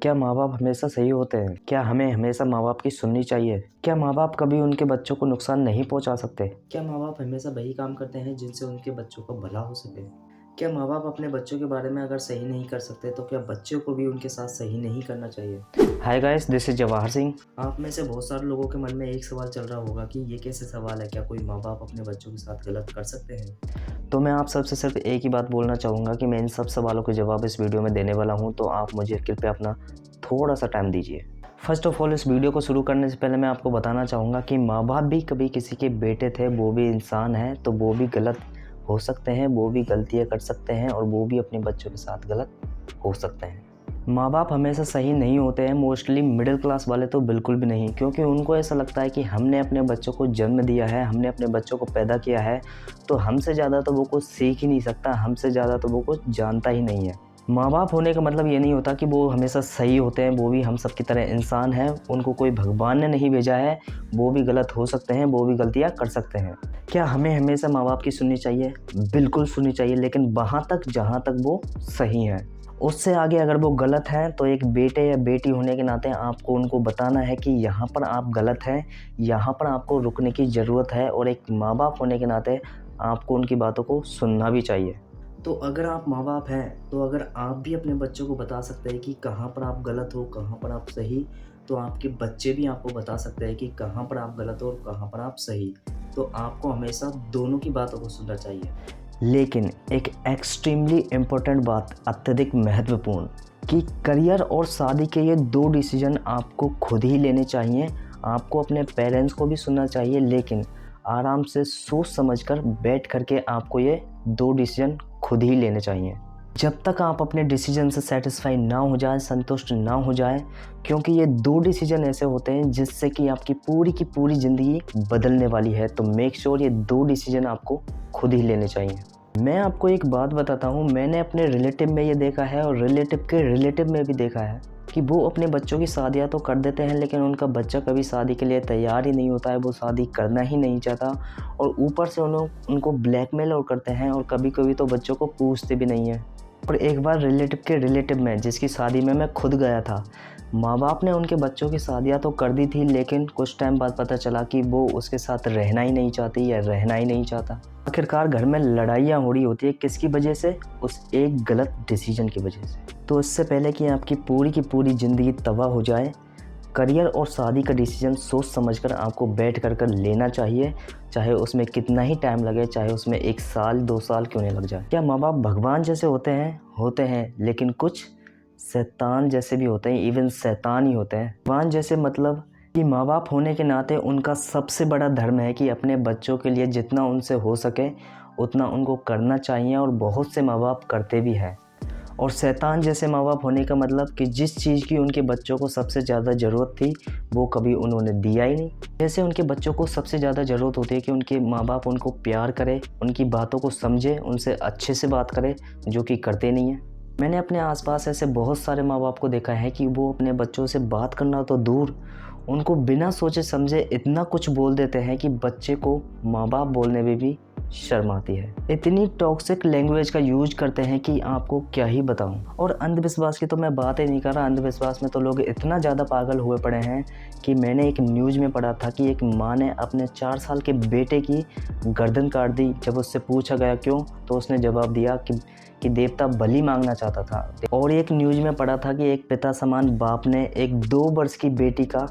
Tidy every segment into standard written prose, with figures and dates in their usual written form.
क्या माँ बाप हमेशा सही होते हैं? क्या हमें हमेशा माँ बाप की सुननी चाहिए? क्या माँ बाप कभी उनके बच्चों को नुकसान नहीं पहुँचा सकते? क्या माँ बाप हमेशा वही काम करते हैं जिनसे उनके बच्चों का भला हो सके? क्या माँ बाप अपने बच्चों के बारे में अगर सही नहीं कर सकते तो क्या बच्चों को भी उनके साथ सही नहीं करना चाहिए? Hi guys, this is Jawahar Singh. आप में से बहुत सारे लोगों के मन में एक सवाल चल रहा होगा कि ये कैसे सवाल है, क्या कोई माँ बाप अपने बच्चों के साथ गलत कर सकते हैं? तो मैं आप सबसे सिर्फ एक ही बात बोलना चाहूँगा कि मैं इन सब सवालों के जवाब इस वीडियो में देने वाला हूँ, तो आप मुझे कृपया अपना थोड़ा सा टाइम दीजिए। फर्स्ट ऑफ ऑल, इस वीडियो को शुरू करने से पहले मैं आपको बताना चाहूँगा कि माँ बाप भी कभी किसी के बेटे थे, वो भी इंसान हैं, तो वो भी गलत हो सकते हैं, वो भी गलतियाँ कर सकते हैं और वो भी अपने बच्चों के साथ गलत हो सकते हैं। माँ बाप हमेशा सही नहीं होते हैं, मोस्टली मिडिल क्लास वाले तो बिल्कुल भी नहीं, क्योंकि उनको ऐसा लगता है कि हमने अपने बच्चों को जन्म दिया है, हमने अपने बच्चों को पैदा किया है, तो हमसे ज़्यादा तो वो कुछ सीख ही नहीं सकता, हमसे ज़्यादा तो वो कुछ जानता ही नहीं है। माँ बाप होने का मतलब ये नहीं होता कि वो हमेशा सही होते हैं, वो भी हम सब की तरह इंसान हैं, उनको कोई भगवान ने नहीं भेजा है, वो भी गलत हो सकते हैं, वो भी गलतियाँ कर सकते हैं। क्या हमें हमेशा माँ बाप की सुननी चाहिए? बिल्कुल सुननी चाहिए, लेकिन वहाँ तक जहाँ तक वो सही हैं। उससे आगे अगर वो गलत हैं तो एक बेटे या बेटी होने के नाते आपको उनको बताना है कि यहाँ पर आप गलत हैं, यहाँ पर आपको रुकने की ज़रूरत है, और एक माँ बाप होने के नाते आपको उनकी बातों को सुनना भी चाहिए। तो अगर आप माँ बाप हैं, तो अगर आप भी अपने बच्चों को बता सकते हैं कि कहाँ पर आप गलत हो, कहाँ पर आप सही, तो आपके बच्चे भी आपको बता सकते हैं कि कहाँ पर आप गलत हो और कहाँ पर आप सही। तो आपको हमेशा दोनों की बातों को सुनना चाहिए। लेकिन एक एक्सट्रीमली इम्पोर्टेंट बात, अत्यधिक महत्वपूर्ण, कि करियर और शादी के ये दो डिसीजन आपको खुद ही लेने चाहिए। आपको अपने पेरेंट्स को भी सुनना चाहिए, लेकिन आराम से सोच समझकर बैठ करके आपको ये दो डिसीजन खुद ही लेने चाहिए। जब तक आप अपने डिसीजन से सेटिस्फाई ना हो जाए, संतुष्ट ना हो जाए, क्योंकि ये दो डिसीजन ऐसे होते हैं जिससे कि आपकी की पूरी ज़िंदगी बदलने वाली है। तो मेक श्योर ये दो डिसीजन आपको खुद ही लेने चाहिए। मैं आपको एक बात बताता हूँ, मैंने अपने रिलेटिव में ये देखा है और रिलेटिव के रिलेटिव में भी देखा है कि वो अपने बच्चों की शादियाँ तो कर देते हैं, लेकिन उनका बच्चा कभी शादी के लिए तैयार ही नहीं होता है, वो शादी करना ही नहीं चाहता, और ऊपर से उनको ब्लैकमेल और करते हैं, और कभी कभी तो बच्चों को पूछते भी नहीं हैं। और एक बार रिलेटिव के रिलेटिव में, जिसकी शादी में मैं खुद गया था, माँ बाप ने उनके बच्चों की शादियाँ तो कर दी थी, लेकिन कुछ टाइम बाद पता चला कि वो उसके साथ रहना ही नहीं चाहती या रहना ही नहीं चाहता। आखिरकार घर में लड़ाइयाँ हो रही होती है, किसकी वजह से? उस एक गलत डिसीजन की वजह से। तो इससे पहले कि आपकी की पूरी ज़िंदगी तबाह हो जाए, करियर और शादी का डिसीजन सोच समझकर आपको बैठ कर लेना चाहिए, चाहे उसमें कितना ही टाइम लगे, चाहे उसमें 1 साल 2 साल क्यों नहीं लग जाए। क्या माँ बाप भगवान जैसे होते हैं? होते हैं, लेकिन कुछ शैतान जैसे भी होते हैं, इवन शैतान ही होते हैं। भगवान जैसे मतलब कि माँ बाप होने के नाते उनका सबसे बड़ा धर्म है कि अपने बच्चों के लिए जितना उनसे हो सके उतना उनको करना चाहिए, और बहुत से माँ बाप करते भी हैं। और शैतान जैसे माँ बाप होने का मतलब कि जिस चीज़ की उनके बच्चों को सबसे ज़्यादा ज़रूरत थी वो कभी उन्होंने दिया ही नहीं। जैसे उनके बच्चों को सबसे ज़्यादा ज़रूरत होती है कि उनके माँ बाप उनको प्यार करे, उनकी बातों को समझे, उनसे अच्छे से बात करे, जो कि करते नहीं हैं। मैंने अपने आसपास ऐसे बहुत सारे माँ बाप को देखा है कि वो अपने बच्चों से बात करना तो दूर, उनको बिना सोचे समझे इतना कुछ बोल देते हैं कि बच्चे को माँ बाप बोलने में भी शर्म आती है। इतनी टॉक्सिक लैंग्वेज का यूज करते हैं कि आपको क्या ही बताऊं। और अंधविश्वास की तो मैं बात ही नहीं कर रहा, अंधविश्वास में तो लोग इतना ज़्यादा पागल हुए पड़े हैं कि मैंने एक न्यूज़ में पढ़ा था कि एक माँ ने अपने 4 साल के बेटे की गर्दन काट दी। जब उससे पूछा गया क्यों, तो उसने जवाब दिया कि देवता बलि मांगना चाहता था। और एक न्यूज़ में पढ़ा था कि एक पिता समान बाप ने एक 2 वर्ष की बेटी का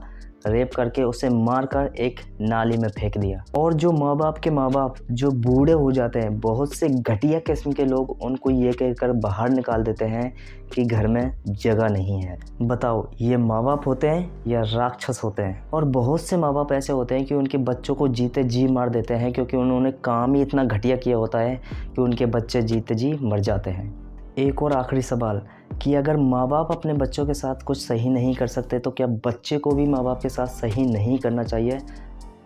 रेप करके उसे मारकर एक नाली में फेंक दिया। और जो माँ बाप के माँ बाप जो बूढ़े हो जाते हैं, बहुत से घटिया किस्म के लोग उनको ये कहकर बाहर निकाल देते हैं कि घर में जगह नहीं है। बताओ, ये माँ बाप होते हैं या राक्षस होते हैं? और बहुत से माँ बाप ऐसे होते हैं कि उनके बच्चों को जीते जी मार देते हैं, क्योंकि उन्होंने काम ही इतना घटिया किया होता है कि उनके बच्चे जीते जी मर जाते हैं। एक और आखिरी सवाल, कि अगर माँ बाप अपने बच्चों के साथ कुछ सही नहीं कर सकते तो क्या बच्चे को भी माँ बाप के साथ सही नहीं करना चाहिए?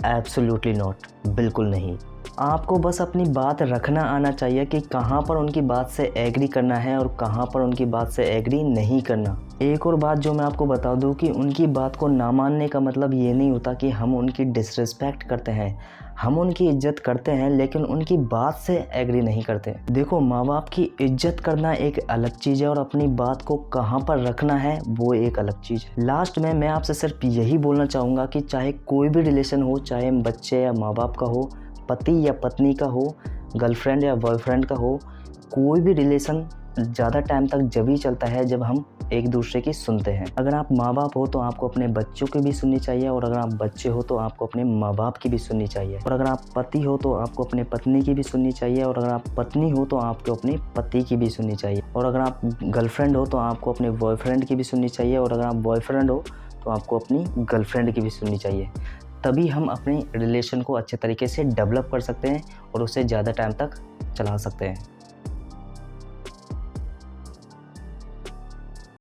एब्सोल्युटली नॉट, बिल्कुल नहीं। आपको बस अपनी बात रखना आना चाहिए कि कहाँ पर उनकी बात से एग्री करना है और कहाँ पर उनकी बात से एग्री नहीं करना। एक और बात जो मैं आपको बता दूं कि उनकी बात को ना मानने का मतलब ये नहीं होता कि हम उनकी डिसरिस्पेक्ट करते हैं। हम उनकी इज्जत करते हैं लेकिन उनकी बात से एग्री नहीं करते। देखो, माँ बाप की इज्जत करना एक अलग चीज़ है और अपनी बात को कहाँ पर रखना है वो एक अलग चीज़ है। लास्ट में मैं आपसे सिर्फ यही बोलना चाहूँगा कि चाहे कोई भी रिलेशन हो, चाहे बच्चे या माँ बाप का हो, पति या पत्नी का हो, गर्लफ्रेंड या बॉयफ्रेंड का हो, कोई भी रिलेशन ज़्यादा टाइम तक जब ही चलता है जब हम एक दूसरे की सुनते हैं। अगर आप माँ बाप हो तो आपको अपने बच्चों की भी सुननी चाहिए, और अगर आप बच्चे हो तो आपको अपने माँ बाप की भी सुननी चाहिए, और अगर आप पति हो तो आपको अपने पत्नी की भी सुननी चाहिए, और अगर आप पत्नी हो तो आपको अपने पति की भी सुननी चाहिए, और अगर आप गर्लफ्रेंड हो तो आपको अपने बॉयफ्रेंड की भी सुननी चाहिए, और अगर आप बॉयफ्रेंड हो तो आपको अपनी गर्लफ्रेंड की भी सुननी चाहिए। तभी हम अपने रिलेशन को अच्छे तरीके से डेवलप कर सकते हैं और उसे ज़्यादा टाइम तक चला सकते हैं।